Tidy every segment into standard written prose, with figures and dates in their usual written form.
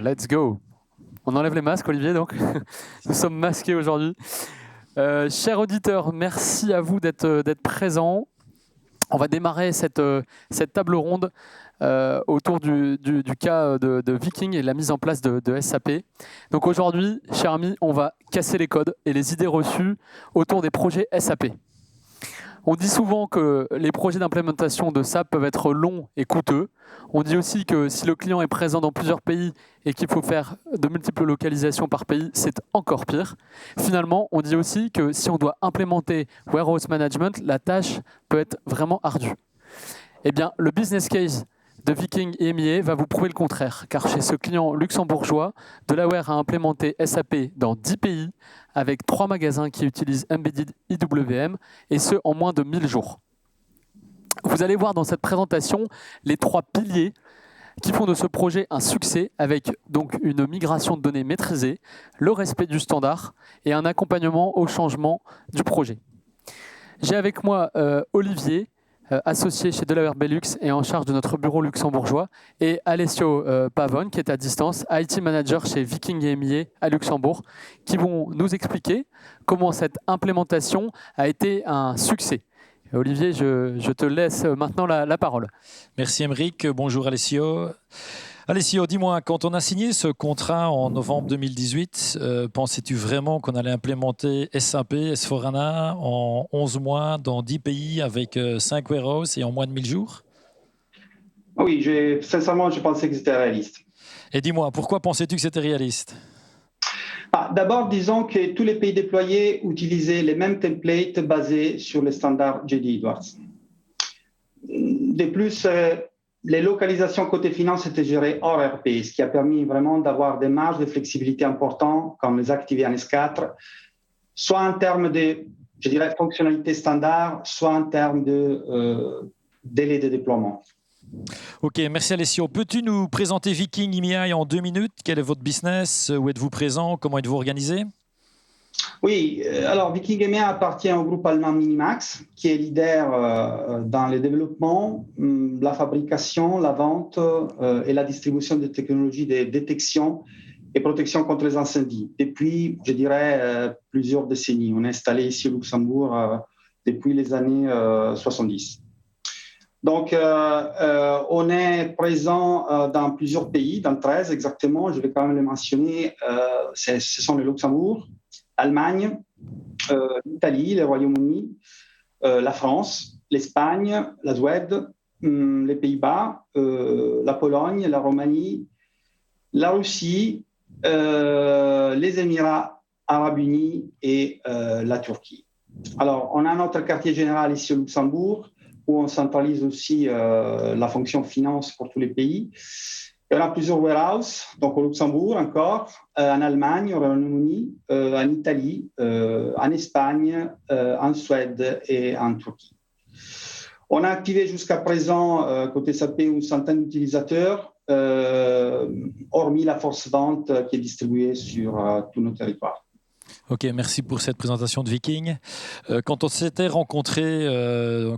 Let's go. On enlève les masques, Olivier, donc. Nous sommes masqués aujourd'hui. Chers auditeurs, merci à vous d'être présents. On va démarrer cette table ronde autour du cas de Viking et la mise en place de SAP. Donc aujourd'hui, chers amis, on va casser les codes et les idées reçues autour des projets SAP. On dit souvent que les projets d'implémentation de SAP peuvent être longs et coûteux. On dit aussi que si le client est présent dans plusieurs pays et qu'il faut faire de multiples localisations par pays, c'est encore pire. Finalement, on dit aussi que si on doit implémenter Warehouse Management, la tâche peut être vraiment ardue. Eh bien, le business case de Viking EMEA va vous prouver le contraire, car chez ce client luxembourgeois, Delaware a implémenté SAP dans 10 pays, avec 3 magasins qui utilisent Embedded IWM, et ce en moins de 1000 jours. Vous allez voir dans cette présentation les 3 piliers qui font de ce projet un succès, avec donc une migration de données maîtrisée, le respect du standard et un accompagnement au changement du projet. J'ai avec moi Olivier, associé chez Delaware Belux et en charge de notre bureau luxembourgeois, et Alessio Pavone, qui est à distance, IT Manager chez Viking EMEA à Luxembourg, qui vont nous expliquer comment cette implémentation a été un succès. Olivier, je te laisse maintenant la parole. Merci Aymeric, bonjour Alessio. Alessio, dis-moi, quand on a signé ce contrat en novembre 2018, pensais-tu vraiment qu'on allait implémenter SAP, S4HANA en 11 mois dans 10 pays avec 5 warehouses et en moins de 1000 jours? Oui, sincèrement, je pensais que c'était réaliste. Et dis-moi, pourquoi pensais-tu que c'était réaliste? D'abord, disons que tous les pays déployés utilisaient les mêmes templates basés sur les standards J.D. Edwards. De plus, les localisations côté finance étaient gérées hors RP, ce qui a permis vraiment d'avoir des marges de flexibilité importantes, comme les activer en S4, soit en termes de, je dirais, fonctionnalités standards, soit en termes de délai de déploiement. Ok, merci Alessio. Peux-tu nous présenter Viking EMEA en 2 minutes? Quel est votre business? Où êtes-vous présent? Comment êtes-vous organisé? Oui, alors Viking EMEA appartient au groupe allemand Minimax, qui est leader dans le développement, la fabrication, la vente et la distribution de technologies de détection et protection contre les incendies. Depuis, je dirais, plusieurs décennies. On est installé ici au Luxembourg depuis les années 70. Donc, on est présent dans plusieurs pays, dans 13 exactement, je vais quand même les mentionner. Ce sont le Luxembourg, l'Allemagne, l'Italie, le Royaume-Uni, la France, l'Espagne, la Suède, les Pays-Bas, la Pologne, la Roumanie, la Russie, les Émirats arabes unis et la Turquie. Alors, on a notre quartier général ici au Luxembourg, où on centralise aussi la fonction finance pour tous les pays. Et on a plusieurs warehouses, donc au Luxembourg encore, en Allemagne, au Royaume-Uni, en Italie, en Espagne, en Suède et en Turquie. On a activé jusqu'à présent, côté SAP, une centaine d'utilisateurs, hormis la force vente qui est distribuée sur tous nos territoires. Ok, merci pour cette présentation de Viking. Quand on s'était rencontrés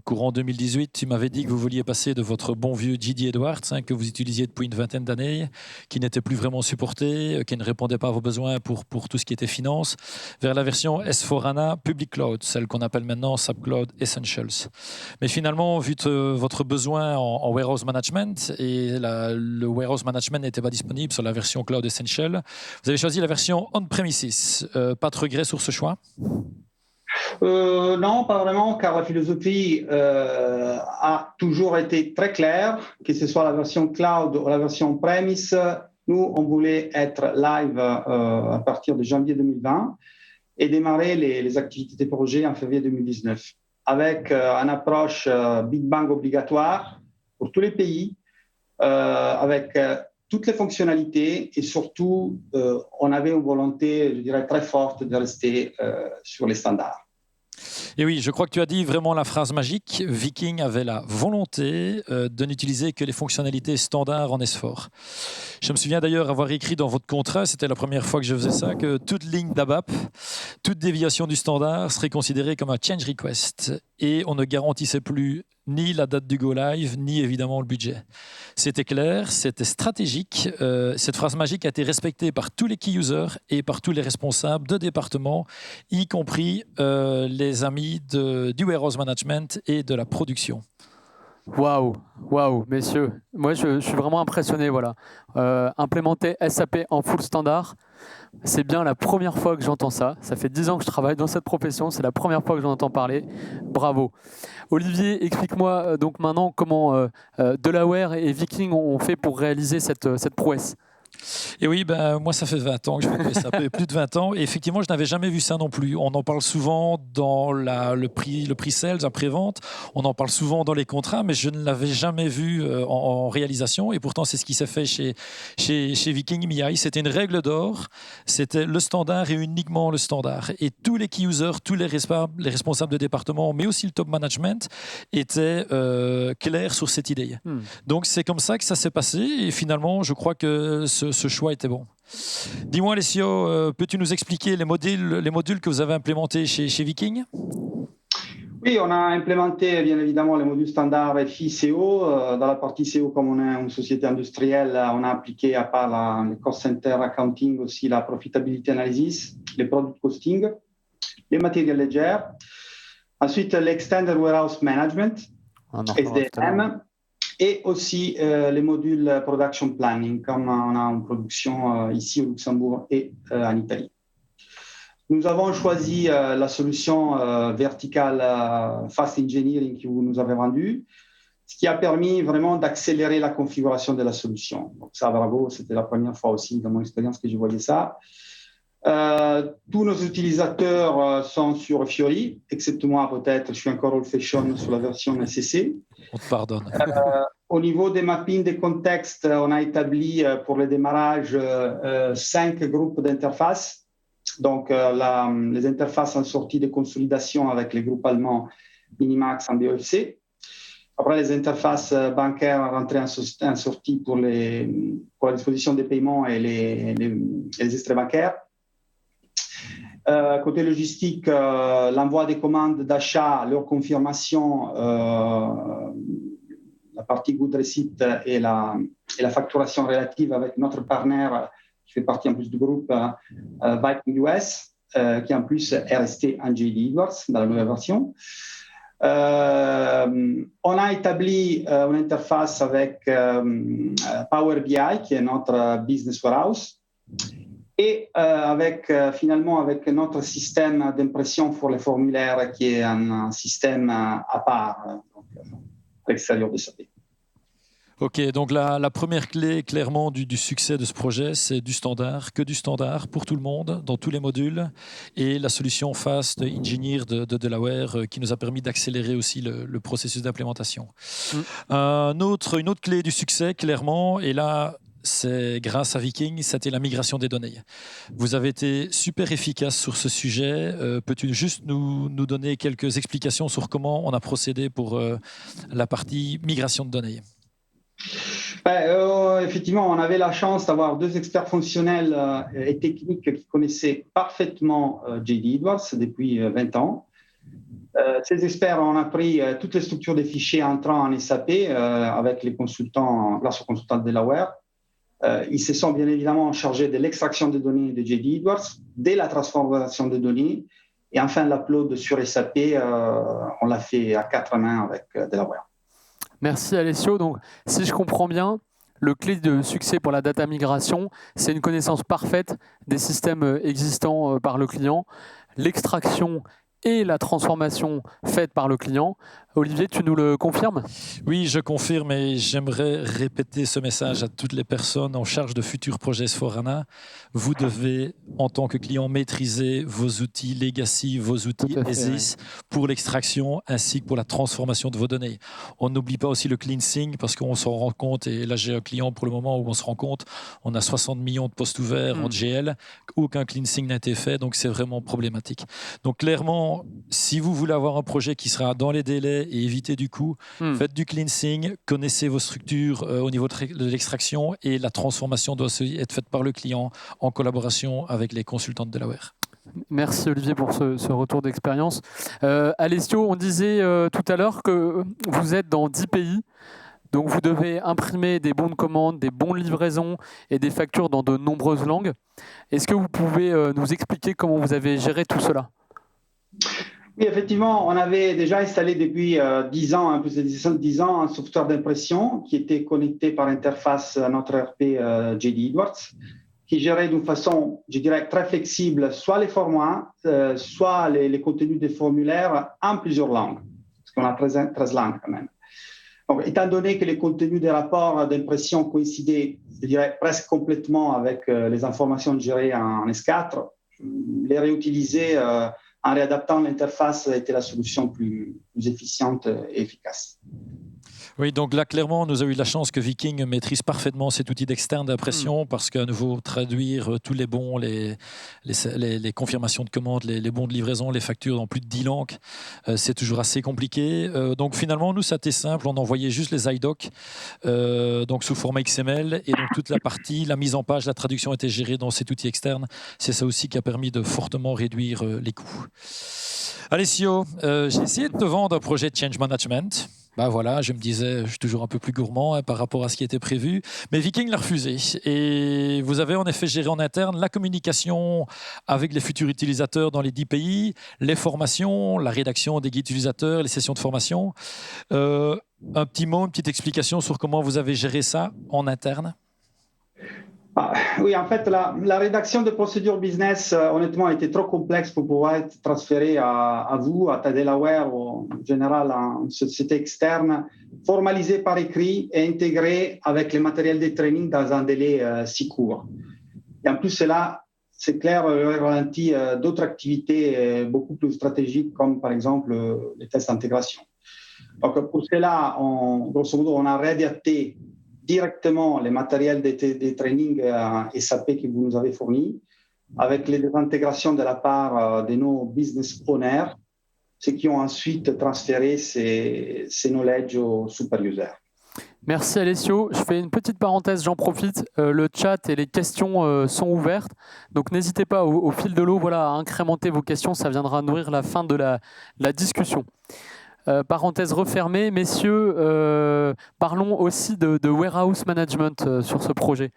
courant 2018, tu m'avais dit que vous vouliez passer de votre bon vieux J.D. Edwards, que vous utilisiez depuis une vingtaine d'années, qui n'était plus vraiment supporté, qui ne répondait pas à vos besoins pour tout ce qui était finance, vers la version S4HANA Public Cloud, celle qu'on appelle maintenant SAP Cloud Essentials. Mais finalement, vu votre besoin en Warehouse Management, et le Warehouse Management n'était pas disponible sur la version Cloud Essential, vous avez choisi la version On-Premises. Pas de regret sur ce choix? Non, pas vraiment, car la philosophie a toujours été très claire, que ce soit la version cloud ou la version premise. Nous, on voulait être live à partir de janvier 2020 et démarrer les activités des projets en février 2019 avec une approche Big Bang obligatoire pour tous les pays, avec toutes les fonctionnalités et surtout, on avait une volonté, je dirais, très forte de rester sur les standards. Et oui, je crois que tu as dit vraiment la phrase magique. Viking avait la volonté de n'utiliser que les fonctionnalités standards en S4. Je me souviens d'ailleurs avoir écrit dans votre contrat, c'était la première fois que je faisais ça, que toute ligne d'ABAP, toute déviation du standard serait considérée comme un change request. Et on ne garantissait plus ni la date du go live, ni évidemment le budget. C'était clair, c'était stratégique. Cette phrase magique a été respectée par tous les key users et par tous les responsables de département, y compris les amis du warehouse management et de la production. Waouh, messieurs. Moi, je suis vraiment impressionné. Voilà. Implémenter SAP en full standard, c'est bien la première fois que j'entends ça. Ça fait 10 ans que je travaille dans cette profession. C'est la première fois que j'en entends parler. Bravo. Olivier, explique-moi donc maintenant comment Delaware et Viking ont fait pour réaliser cette prouesse. Et oui, moi, ça fait 20 ans que je fais du SAP, plus de 20 ans. Et effectivement, je n'avais jamais vu ça non plus. On en parle souvent dans le prix sales, après-vente. On en parle souvent dans les contrats, mais je ne l'avais jamais vu en réalisation. Et pourtant, c'est ce qui s'est fait chez Viking MI. C'était une règle d'or. C'était le standard et uniquement le standard. Et tous les key users, tous les responsables de département, mais aussi le top management, étaient clairs sur cette idée. Donc, c'est comme ça que ça s'est passé. Et finalement, je crois que ce choix était bon. Dis-moi, Alessio, peux-tu nous expliquer les modules que vous avez implémentés chez Viking? Oui, on a implémenté bien évidemment les modules standards FI, CO. Dans la partie CO, comme on est une société industrielle, on a appliqué à part le cost center accounting aussi la profitability analysis, les product costing, les matériels légers. Ensuite, l'extended warehouse management, SDM. Et aussi les modules production planning, comme on a une production ici au Luxembourg et en Italie. Nous avons choisi la solution verticale Fast Engineering que vous nous avez vendue, ce qui a permis vraiment d'accélérer la configuration de la solution. Donc ça, bravo, c'était la première fois aussi dans mon expérience que je voyais ça. Tous nos utilisateurs sont sur Fiori, excepté moi peut-être, je suis encore old-fashioned sur la version SCC. On te pardonne. Au niveau des mappings des contextes, on a établi pour le démarrage 5 groupes d'interfaces. Donc, les interfaces en sortie de consolidation avec les groupes allemands Minimax en BEFC. Après, les interfaces bancaires rentrées en sortie pour la disposition des paiements et les extraits bancaires. Côté logistique, l'envoi des commandes d'achat, leur confirmation, la partie good receipt et la facturation relative avec notre partenaire qui fait partie en plus du groupe Viking US, qui en plus est resté en JD Edwards dans la nouvelle version. On a établi une interface avec Power BI, qui est notre business warehouse, et finalement avec notre système d'impression pour les formulaires, qui est un système à part, à l'extérieur de SAP. Ok, donc la première clé clairement du succès de ce projet, c'est du standard pour tout le monde, dans tous les modules, et la solution Fast Engineer de Delaware qui nous a permis d'accélérer aussi le processus d'implémentation. Une autre clé du succès, clairement, et là, c'est grâce à Viking, c'était la migration des données. Vous avez été super efficace sur ce sujet. Peux-tu juste nous donner quelques explications sur comment on a procédé pour la partie migration de données? Effectivement, on avait la chance d'avoir 2 experts fonctionnels et techniques qui connaissaient parfaitement JD Edwards depuis 20 ans. Ces experts ont appris toutes les structures des fichiers entrant en SAP avec les consultants, grâce aux consultants de Delaware. Ils se sont bien évidemment chargés de l'extraction des données de JD Edwards, de la transformation des données, et enfin l'upload sur SAP, on l'a fait à 4 mains avec Delaware. Merci Alessio. Donc, si je comprends bien, le clé de succès pour la data migration, c'est une connaissance parfaite des systèmes existants par le client, l'extraction et la transformation faite par le client. Olivier, tu nous le confirmes? Oui, je confirme et j'aimerais répéter ce message à toutes les personnes en charge de futurs projets S/4HANA. Vous devez, en tant que client, maîtriser vos outils legacy, vos outils ESIS pour l'extraction ainsi que pour la transformation de vos données. On n'oublie pas aussi le cleansing parce qu'on s'en rend compte, et là j'ai un client pour le moment où on se rend compte, on a 60 millions de postes ouverts en GL, aucun cleansing n'a été fait, donc c'est vraiment problématique. Donc clairement, si vous voulez avoir un projet qui sera dans les délais et éviter du coût, faites du cleansing, connaissez vos structures au niveau de l'extraction, et la transformation doit aussi être faite par le client en collaboration avec les consultants de Delaware. Merci Olivier pour ce retour d'expérience. Alessio, on disait tout à l'heure que vous êtes dans 10 pays, donc vous devez imprimer des bons de commande, des bons de livraison et des factures dans de nombreuses langues. Est-ce que vous pouvez nous expliquer comment vous avez géré tout cela ? Oui, effectivement, on avait déjà installé depuis 10 ans, un peu plus de 10 ans, un software d'impression qui était connecté par interface à notre ERP JD Edwards, qui gérait d'une façon, je dirais, très flexible, soit les formats, soit les contenus des formulaires en plusieurs langues, parce qu'on a 13 langues quand même. Donc, étant donné que les contenus des rapports d'impression coïncidaient, je dirais, presque complètement avec les informations gérées en S4, les réutiliser en réadaptant l'interface était la solution plus efficiente et efficace. Oui, donc là, clairement, nous avons eu la chance que Viking maîtrise parfaitement cet outil d'externe d'impression parce qu'à nouveau, traduire tous les bons, les confirmations de commandes, les bons de livraison, les factures dans plus de 10 langues, c'est toujours assez compliqué. Donc finalement, nous, c'était simple. On envoyait juste les iDocs donc sous format XML et donc toute la partie, la mise en page, la traduction était gérée dans cet outil externe. C'est ça aussi qui a permis de fortement réduire les coûts. Alessio, j'ai essayé de te vendre un projet de change management. Bah voilà, je me disais, je suis toujours un peu plus gourmand par rapport à ce qui était prévu. Mais Viking l'a refusé. Et vous avez en effet géré en interne la communication avec les futurs utilisateurs dans les 10 pays, les formations, la rédaction des guides utilisateurs, les sessions de formation. Un petit mot, une petite explication sur comment vous avez géré ça en interne ? Oui, en fait, la rédaction de procédures business, honnêtement, était trop complexe pour pouvoir être transférée à vous, à Delaware, ou en général à une société externe, formalisée par écrit et intégrée avec les matériels de training dans un délai si court. Et en plus, cela, c'est clair, aurait ralenti d'autres activités beaucoup plus stratégiques, comme par exemple les tests d'intégration. Donc, pour cela, grosso modo, on a réadapté directement les matériels de training SAP que vous nous avez fournis, avec les intégrations de la part de nos business owners, ceux qui ont ensuite transféré ces knowledge aux super users. Merci Alessio. Je fais une petite parenthèse, j'en profite. Le chat et les questions sont ouvertes. Donc n'hésitez pas au fil de l'eau à incrémenter vos questions. Ça viendra nourrir la fin de la discussion. Parenthèse refermée, messieurs, parlons aussi de warehouse management sur ce projet.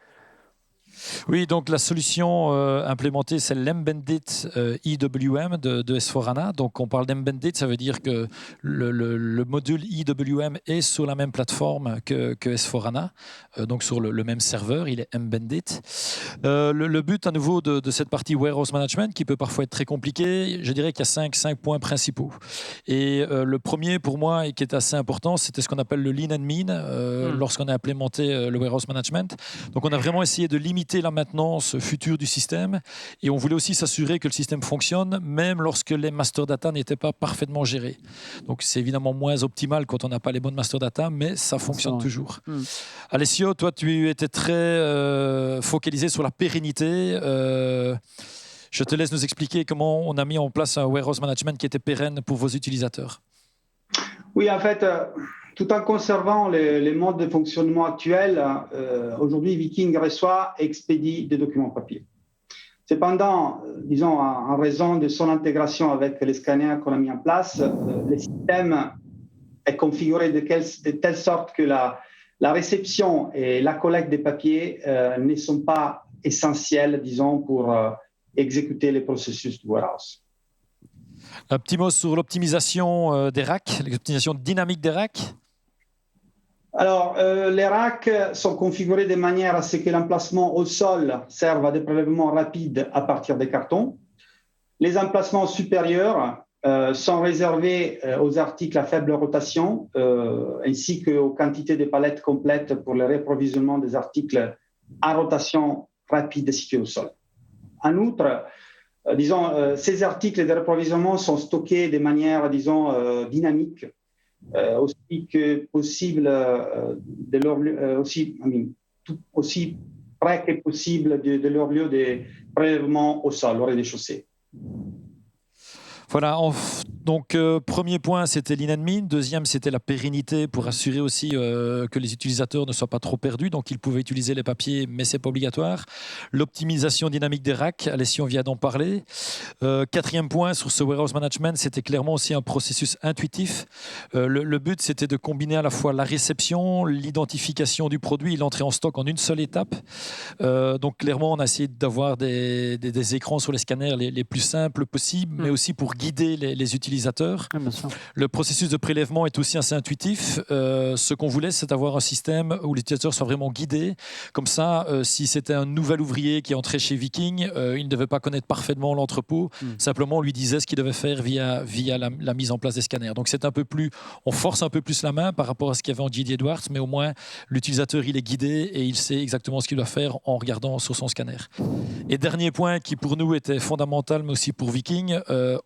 Oui, donc la solution implémentée, c'est l'Embedded EWM de S4HANA. Donc on parle d'Embedded, ça veut dire que le module EWM est sur la même plateforme que S4HANA, donc sur le même serveur, il est Embedded. Le but à nouveau de cette partie Warehouse Management, qui peut parfois être très compliqué, je dirais qu'il y a 5 points principaux. Et le premier pour moi, et qui est assez important, c'était ce qu'on appelle le Lean and Mean, lorsqu'on a implémenté le Warehouse Management. Donc on a vraiment essayé de limiter la maintenance future du système et on voulait aussi s'assurer que le système fonctionne même lorsque les master data n'étaient pas parfaitement gérés. Donc c'est évidemment moins optimal quand on n'a pas les bonnes master data, mais ça fonctionne toujours. Alessio, toi tu étais très focalisé sur la pérennité. Je te laisse nous expliquer comment on a mis en place un warehouse management qui était pérenne pour vos utilisateurs. Oui, en fait, tout en conservant les modes de fonctionnement actuels, aujourd'hui, Viking reçoit et expédie des documents papier. Cependant, disons, en raison de son intégration avec les scanners qu'on a mis en place, le système est configuré de telle sorte que la réception et la collecte des papiers ne sont pas essentielles, disons, pour exécuter les processus du warehouse. Un petit mot sur l'optimisation des racks, l'optimisation dynamique des racks. Alors, les racks sont configurés de manière à ce que l'emplacement au sol serve à des prélèvements rapides à partir des cartons. Les emplacements supérieurs sont réservés aux articles à faible rotation ainsi qu'aux quantités de palettes complètes pour le réapprovisionnement des articles à rotation rapide situés au sol. En outre, ces articles de réapprovisionnement sont stockés de manière, dynamique, aussi que possible aussi près que possible de leur lieu de prélèvement au sol, au rez-de-chaussée. Voilà, Donc, premier point, c'était l'in-admin. Deuxième, c'était la pérennité pour assurer aussi que les utilisateurs ne soient pas trop perdus. Donc, ils pouvaient utiliser les papiers, mais ce n'est pas obligatoire. L'optimisation dynamique des racks, Alessio vient d'en parler. Quatrième point sur ce warehouse management, c'était clairement aussi un processus intuitif. Le but, c'était de combiner à la fois la réception, l'identification du produit et l'entrée en stock en une seule étape. Donc, clairement, on a essayé d'avoir des écrans sur les scanners les plus simples possibles, mais aussi pour guider les utilisateurs. Le processus de prélèvement est aussi assez intuitif. Ce qu'on voulait, c'est avoir un système où l'utilisateur soit vraiment guidé. Comme ça, si c'était un nouvel ouvrier qui entrait chez Viking, il ne devait pas connaître parfaitement l'entrepôt. Simplement, on lui disait ce qu'il devait faire via la mise en place des scanners. Donc, c'est un peu plus, on force un peu plus la main par rapport à ce qu'il y avait en JD Edwards, mais au moins, l'utilisateur, il est guidé et il sait exactement ce qu'il doit faire en regardant sur son scanner. Et dernier point qui, pour nous, était fondamental, mais aussi pour Viking,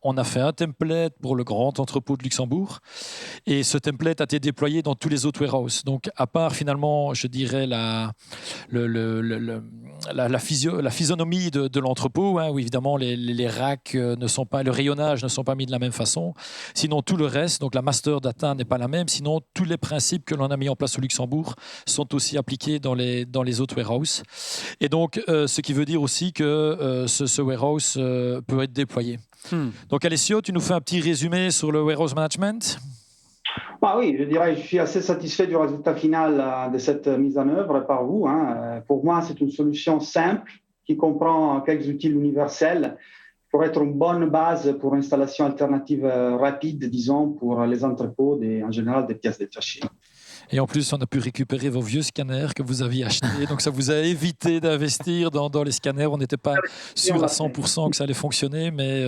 on a fait un template pour le grand entrepôt de Luxembourg. Et ce template a été déployé dans tous les autres warehouses. Donc, à part finalement, je dirais, la physionomie de l'entrepôt, où évidemment les racks ne sont pas, le rayonnage ne sont pas mis de la même façon. Sinon, tout le reste, donc la master data n'est pas la même. Sinon, tous les principes que l'on a mis en place au Luxembourg sont aussi appliqués dans les autres warehouses. Et donc, ce qui veut dire aussi que ce warehouse peut être déployé. Donc Alessio, tu nous fais un petit résumé sur le warehouse management? Oui, je dirais que je suis assez satisfait du résultat final de cette mise en œuvre par vous. Pour moi, c'est une solution simple qui comprend quelques outils universels pour être une bonne base pour l'installation alternative rapide, disons, pour les entrepôts en général des pièces détachées. Et en plus, on a pu récupérer vos vieux scanners que vous aviez achetés. Donc, ça vous a évité d'investir dans les scanners. On n'était pas sûr à 100% que ça allait fonctionner. Mais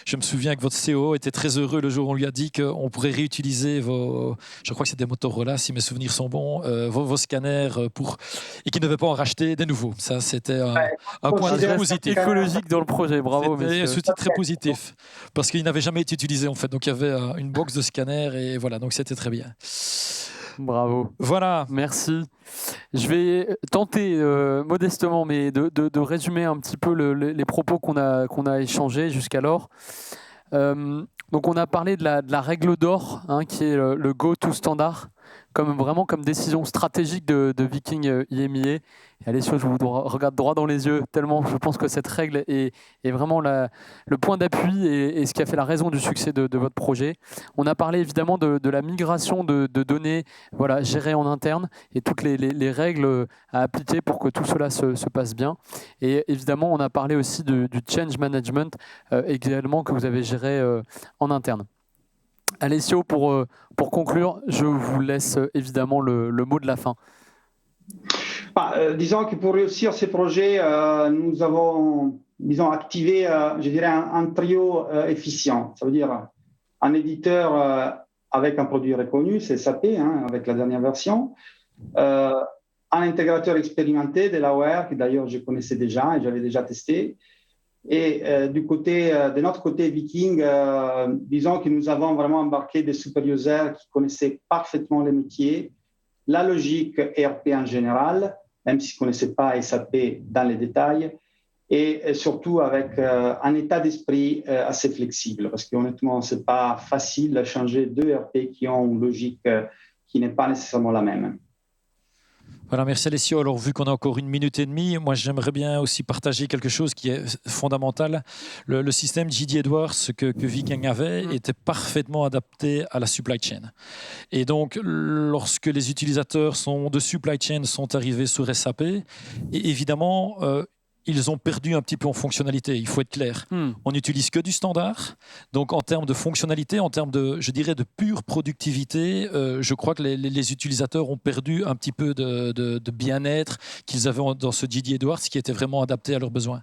je me souviens que votre CEO était très heureux le jour où on lui a dit qu'on pourrait réutiliser je crois que c'est des Motorola, si mes souvenirs sont bons, vos scanners et qu'il ne devait pas en racheter des nouveaux. Ça, c'était un point très positif. Écologique dans le projet. Bravo, messieurs. C'était très positif. Parce qu'il n'avait jamais été utilisé, en fait. Donc, il y avait une box de scanners et voilà. Donc, c'était très bien. Bravo. Voilà. Merci. Je vais tenter modestement, mais de résumer un petit peu les propos qu'on a échangés jusqu'alors. Donc, on a parlé de la règle d'or, qui est le go-to standard, vraiment comme décision stratégique de Viking IMIA. Et Alessio, je vous regarde droit dans les yeux, tellement je pense que cette règle est vraiment le point d'appui et ce qui a fait la raison du succès de votre projet. On a parlé évidemment de la migration de données gérées en interne et toutes les règles à appliquer pour que tout cela se passe bien. Et évidemment, on a parlé aussi du change management également que vous avez géré en interne. Alessio, pour conclure, je vous laisse évidemment le mot de la fin. Disons que pour réussir ces projets, nous avons activé, je dirais, un trio efficient. Ça veut dire un éditeur avec un produit reconnu, c'est SAP, avec la dernière version, un intégrateur expérimenté, Delaware, que d'ailleurs je connaissais déjà et j'avais déjà testé. Et de notre côté Viking, disons que nous avons vraiment embarqué des super users qui connaissaient parfaitement les métiers, la logique ERP en général, même s'ils ne connaissaient pas SAP dans les détails, et surtout avec un état d'esprit assez flexible, parce qu'honnêtement, ce n'est pas facile de changer deux ERP qui ont une logique qui n'est pas nécessairement la même. Voilà, merci Alessio. Alors, vu qu'on a encore 1 minute et demie, moi j'aimerais bien aussi partager quelque chose qui est fondamental. Le système JD Edwards que Viking avait était parfaitement adapté à la supply chain. Et donc, lorsque les utilisateurs de supply chain sont arrivés sur SAP, et évidemment, ils ont perdu un petit peu en fonctionnalité, il faut être clair. On n'utilise que du standard. Donc, en termes de fonctionnalité, en termes de, je dirais, de pure productivité, je crois que les utilisateurs ont perdu un petit peu de bien-être qu'ils avaient dans ce JD Edwards qui était vraiment adapté à leurs besoins.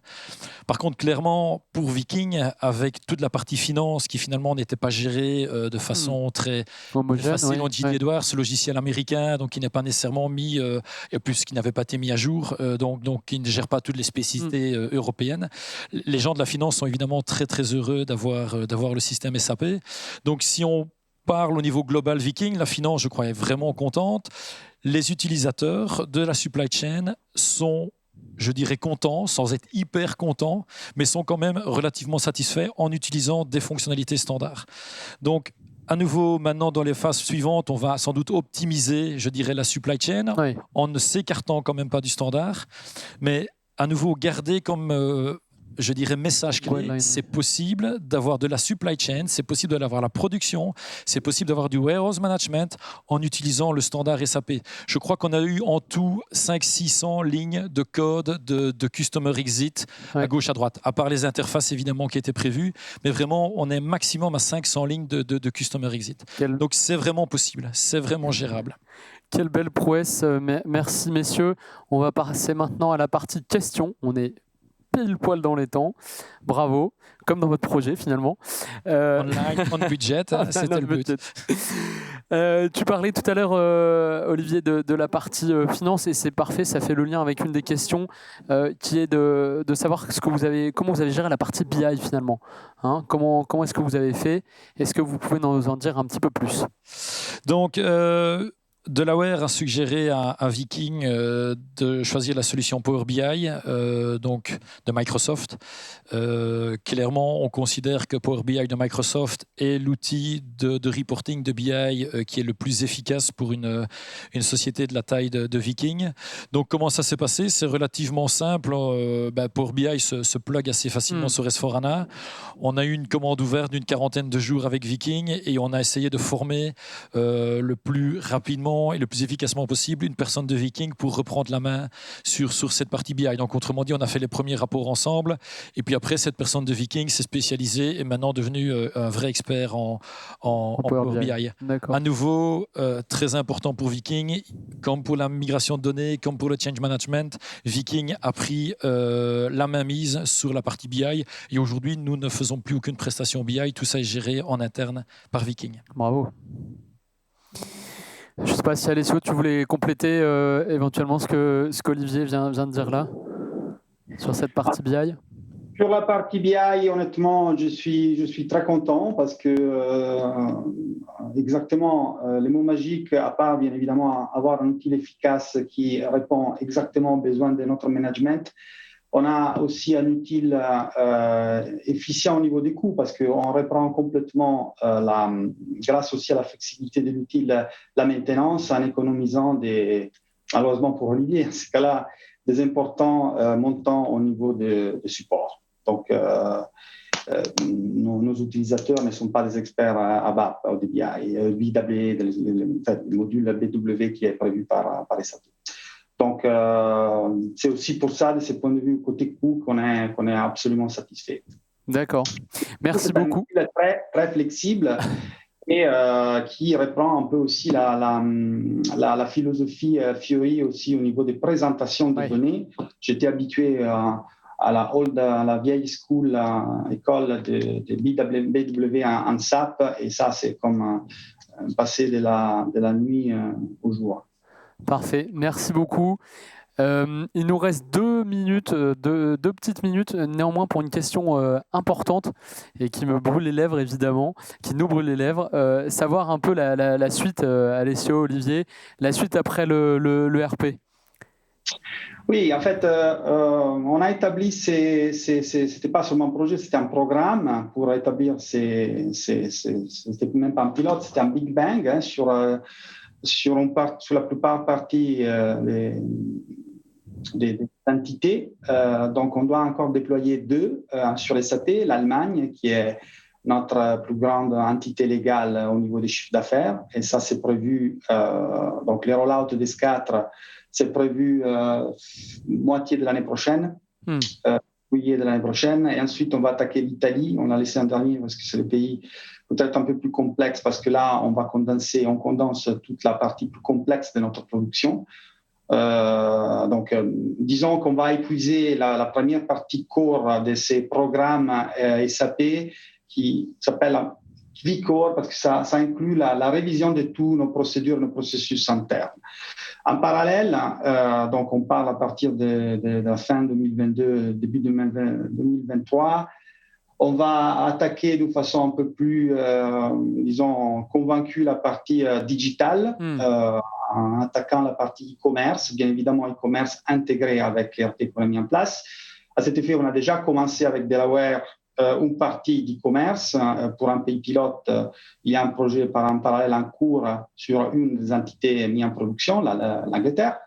Par contre, clairement, pour Viking, avec toute la partie finance qui finalement n'était pas gérée de façon très facile en JD Edwards, ce logiciel américain, donc qui n'est pas nécessairement mis, et plus qui n'avait pas été mis à jour, donc qui ne gère pas toutes les spécificités européenne. Les gens de la finance sont évidemment très très heureux d'avoir le système SAP. Donc si on parle au niveau global Viking, la finance, je crois, est vraiment contente. Les utilisateurs de la supply chain sont je dirais, contents, sans être hyper contents, mais sont quand même relativement satisfaits en utilisant des fonctionnalités standards. Donc, à nouveau, maintenant, dans les phases suivantes, on va sans doute optimiser, je dirais, la supply chain, Oui. en ne s'écartant quand même pas du standard, mais à nouveau, garder comme... je dirais message clé, c'est possible d'avoir de la supply chain, c'est possible d'avoir la production, c'est possible d'avoir du warehouse management en utilisant le standard SAP. Je crois qu'on a eu en tout 500-600 lignes de code de Customer Exit à gauche, à droite, à part les interfaces évidemment qui étaient prévues, mais vraiment on est maximum à 500 lignes de Customer Exit. Donc c'est vraiment possible, c'est vraiment gérable. Quelle belle prouesse, merci messieurs. On va passer maintenant à la partie questions. On est pile poil dans les temps. Bravo, comme dans votre projet finalement. Online, on budget, c'était le but. Tu parlais tout à l'heure, Olivier, de la partie finance, et c'est parfait, ça fait le lien avec une des questions qui est de savoir comment vous avez géré la partie BI finalement. Hein, comment est-ce que vous avez fait? Est-ce que vous pouvez nous en dire un petit peu plus? Donc, Delaware a suggéré à Viking de choisir la solution Power BI donc de Microsoft. Clairement, on considère que Power BI de Microsoft est l'outil de reporting de BI qui est le plus efficace pour une société de la taille de Viking. Donc, comment ça s'est passé? C'est relativement simple. Power BI se plug assez facilement sur S4HANA. On a eu une commande ouverte d'une 40aine de jours avec Viking et on a essayé de former le plus rapidement et le plus efficacement possible une personne de Viking pour reprendre la main sur cette partie BI. Donc, autrement dit, on a fait les premiers rapports ensemble. Et puis après, cette personne de Viking s'est spécialisée et est maintenant devenue un vrai expert en Power BI. À nouveau, très important pour Viking, comme pour la migration de données, comme pour le change management, Viking a pris la mainmise sur la partie BI. Et aujourd'hui, nous ne faisons plus aucune prestation BI. Tout ça est géré en interne par Viking. Bravo. Je ne sais pas si Alessio, tu voulais compléter éventuellement ce qu'Olivier vient de dire là, sur cette partie BI. Sur la partie BI, honnêtement, je suis très content parce que exactement, les mots magiques, à part bien évidemment avoir un outil efficace qui répond exactement aux besoins de notre management, on a aussi un outil efficient au niveau des coûts parce qu'on reprend complètement, grâce aussi à la flexibilité de l'outil, la maintenance en économisant malheureusement pour Olivier, en ce cas-là, des importants montants au niveau de support. Donc, nos utilisateurs ne sont pas des experts à BAP, au DBI, le module BW qui est prévu par SAP. Donc, c'est aussi pour ça, de ce point de vue côté coût, qu'on est absolument satisfait. D'accord. Merci beaucoup. C'est très, très flexible et qui reprend un peu aussi la philosophie Fiori aussi au niveau des présentations de données. J'étais habitué à la vieille school école de BW en SAP, et ça, c'est comme passer de la nuit au jour. Parfait, merci beaucoup. Il nous reste 2 petites minutes, néanmoins pour une question importante et qui me brûle les lèvres évidemment, qui nous brûle les lèvres, savoir un peu la suite, Alessio, Olivier, la suite après le RP. Oui, en fait, on a établi, c'était pas seulement un projet, c'était un programme pour établir c'était même pas un pilote, c'était un Big Bang hein, sur la plupart partie des entités. Donc, on doit encore déployer 2 sur SAP, l'Allemagne, qui est notre plus grande entité légale au niveau des chiffres d'affaires. Et ça, c'est prévu, donc les rollouts des 4, c'est prévu moitié de l'année prochaine, juillet de l'année prochaine. Et ensuite, on va attaquer l'Italie. On a laissé un dernier parce que c'est le pays peut-être un peu plus complexe, parce que là, on condense toute la partie plus complexe de notre production. Donc, disons qu'on va épuiser la première partie core de ces programmes SAP qui s'appelle V-Core, parce que ça inclut la révision de tous nos procédures, nos processus internes. En parallèle, donc on parle à partir de la fin 2022, début 2023, on va attaquer de façon un peu plus, disons, convaincue la partie digitale en attaquant la partie e-commerce, bien évidemment e-commerce intégré avec ERP qu'on a mis en place. À cet effet, on a déjà commencé avec Delaware une partie d'e-commerce. Pour un pays pilote, il y a un projet en parallèle en cours sur une des entités mises en production, l'Angleterre,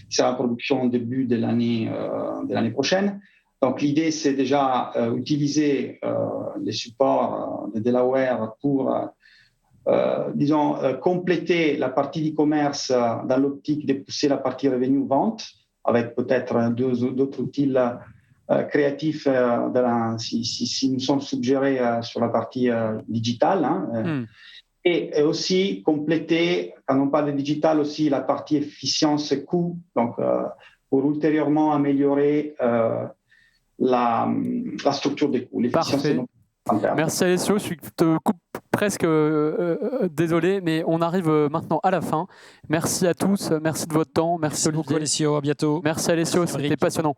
qui sera en production au début de l'année prochaine. Donc l'idée, c'est déjà utiliser les supports de Delaware pour, disons, compléter la partie d'e-commerce dans l'optique de pousser la partie revenu-vente, avec peut-être d'autres outils créatifs si nous sommes suggérés sur la partie digitale. Et aussi compléter, quand on parle de digital, aussi la partie efficience et coût, donc pour ultérieurement améliorer la structure des coûts. Parfait. Merci Alessio, je te coupe presque, désolé, mais on arrive maintenant à la fin. Merci à tous, merci de votre temps, merci Olivier. Beaucoup Alessio, à bientôt. Merci Alessio, c'était passionnant.